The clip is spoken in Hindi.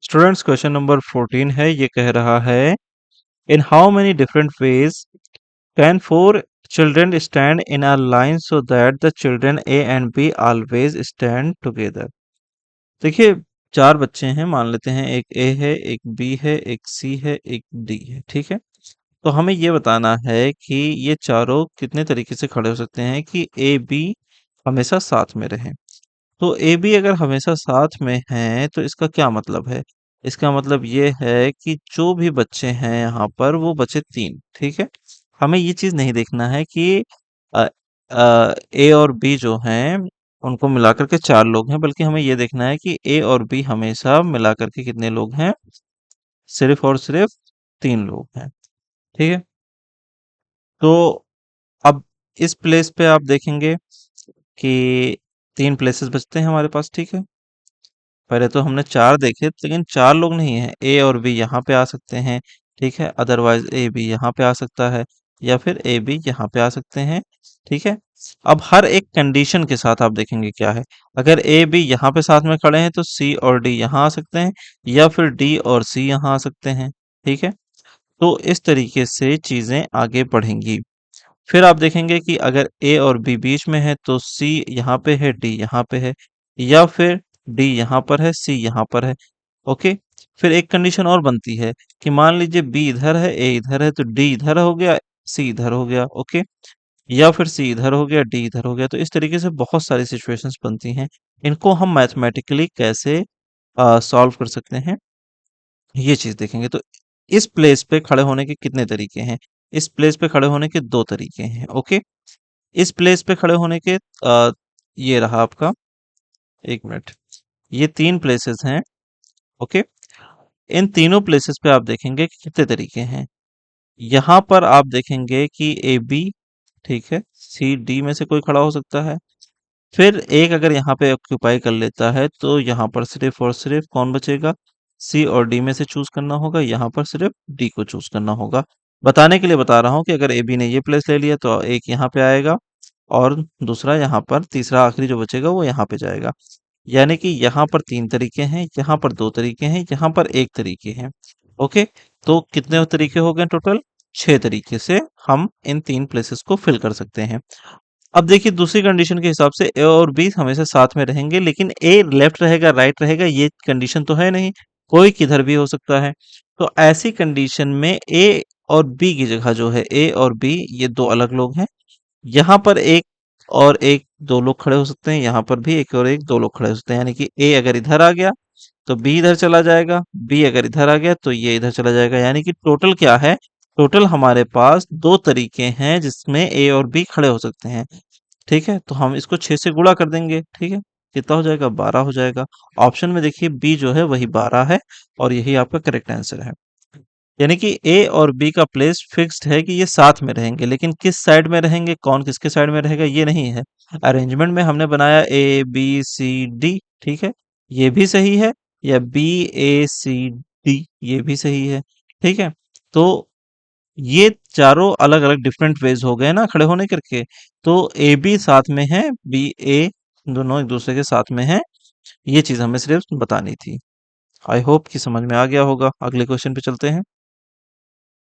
स्टूडेंट्स क्वेश्चन नंबर 14 है। ये कह रहा है in how many different ways can four children stand in a line so that the children A and be always stand together. देखिए, चार बच्चे हैं, मान लेते हैं एक ए है, एक बी है, एक सी है, एक डी है। ठीक है, तो हमें ये बताना है कि ये चारों कितने तरीके से खड़े हो सकते हैं कि ए बी हमेशा साथ में रहें। तो ए बी अगर हमेशा साथ में हैं तो इसका क्या मतलब है? इसका मतलब ये है कि जो भी बच्चे हैं यहाँ पर वो बचे तीन। ठीक है, हमें ये चीज नहीं देखना है कि ए और बी जो हैं उनको मिलाकर के चार लोग हैं, बल्कि हमें ये देखना है कि ए और बी हमेशा मिलाकर के कितने लोग हैं, सिर्फ और सिर्फ तीन लोग हैं। ठीक है, तो अब इस प्लेस पे आप देखेंगे कि तीन प्लेसेस बचते हैं हमारे पास। ठीक है, पहले तो हमने चार देखे, लेकिन चार लोग नहीं है। ए और बी यहाँ पे आ सकते हैं। ठीक है, अदरवाइज ए बी यहाँ पे आ सकता है, या फिर ए बी यहाँ पे आ सकते हैं। ठीक है, अब हर एक कंडीशन के साथ आप देखेंगे क्या है। अगर ए बी यहाँ पे साथ में खड़े हैं तो सी और डी यहाँ आ सकते हैं, या फिर डी और सी यहाँ आ सकते हैं। ठीक है, तो इस तरीके से चीजें आगे बढ़ेंगी। फिर आप देखेंगे कि अगर ए और बी बीच में है तो सी यहाँ पे है, डी यहाँ पे है, या फिर डी यहाँ पर है, सी यहाँ पर है। ओके, फिर एक कंडीशन और बनती है कि मान लीजिए बी इधर है, ए इधर है, तो डी इधर हो गया, सी इधर हो गया। ओके, या फिर सी इधर हो गया, डी इधर हो गया। तो इस तरीके से बहुत सारी सिचुएशंस बनती हैं। इनको हम मैथमेटिकली कैसे सॉल्व कर सकते हैं, ये चीज देखेंगे। तो इस प्लेस पे खड़े होने के कितने तरीके हैं? इस प्लेस पे खड़े होने के दो तरीके हैं। ओके, इस प्लेस पे खड़े होने के ये रहा आपका, एक मिनट, ये तीन प्लेसेस हैं। ओके, इन तीनों प्लेसेस पे आप देखेंगे कि कितने तरीके हैं। यहाँ पर आप देखेंगे कि ए बी, ठीक है, सी डी में से कोई खड़ा हो सकता है। फिर एक अगर यहाँ पे ऑक्यूपाई कर लेता है तो यहाँ पर सिर्फ और सिर्फ कौन बचेगा? सी और डी में से चूज करना होगा, यहाँ पर सिर्फ डी को चूज करना होगा। बताने के लिए बता रहा हूँ कि अगर ए बी ने ये प्लेस ले लिया तो एक यहाँ पे आएगा, और दूसरा यहाँ पर, तीसरा आखिरी जो बचेगा वो यहाँ पे जाएगा। यानी कि यहाँ पर तीन तरीके हैं, यहाँ पर दो तरीके हैं, यहाँ पर एक तरीके हैं। ओके, तो कितने तरीके हो गए टोटल? छह तरीके से हम इन तीन प्लेसेस को फिल कर सकते हैं। अब देखिए, दूसरी कंडीशन के हिसाब से ए और बी हमेशा साथ में रहेंगे, लेकिन ए लेफ्ट रहेगा, राइट रहेगा, ये कंडीशन तो है नहीं। कोई किधर भी हो सकता है। तो ऐसी कंडीशन में ए और बी की जगह जो है, ए और बी ये दो अलग लोग हैं। यहाँ पर एक और एक दो लोग खड़े हो सकते हैं, यहाँ पर भी एक और एक दो लोग खड़े हो सकते हैं। यानी कि ए अगर इधर आ गया तो बी इधर चला जाएगा, बी अगर इधर आ गया तो ये इधर चला जाएगा। यानी कि टोटल क्या है? टोटल हमारे पास दो तरीके हैं जिसमें ए और बी खड़े हो सकते हैं। ठीक है, तो हम इसको 6 से गुणा कर देंगे। ठीक है, कितना हो जाएगा? 12 हो जाएगा। ऑप्शन में देखिए बी जो है वही 12 है, और यही आपका करेक्ट आंसर है। यानी कि ए और बी का प्लेस फिक्स्ड है कि ये साथ में रहेंगे, लेकिन किस साइड में रहेंगे, कौन किसके साइड में रहेगा, ये नहीं है। अरेंजमेंट में हमने बनाया ए बी सी डी। ठीक है, ये भी सही है, या बी ए सी डी, ये भी सही है। ठीक है, तो ये चारों अलग अलग डिफरेंट वेज हो गए ना खड़े होने करके। तो ए बी साथ में है, बी ए दोनों एक दूसरे के साथ में है। ये चीज हमें सिर्फ बतानी थी। आई होप कि समझ में आ गया होगा। अगले क्वेश्चन पे चलते हैं।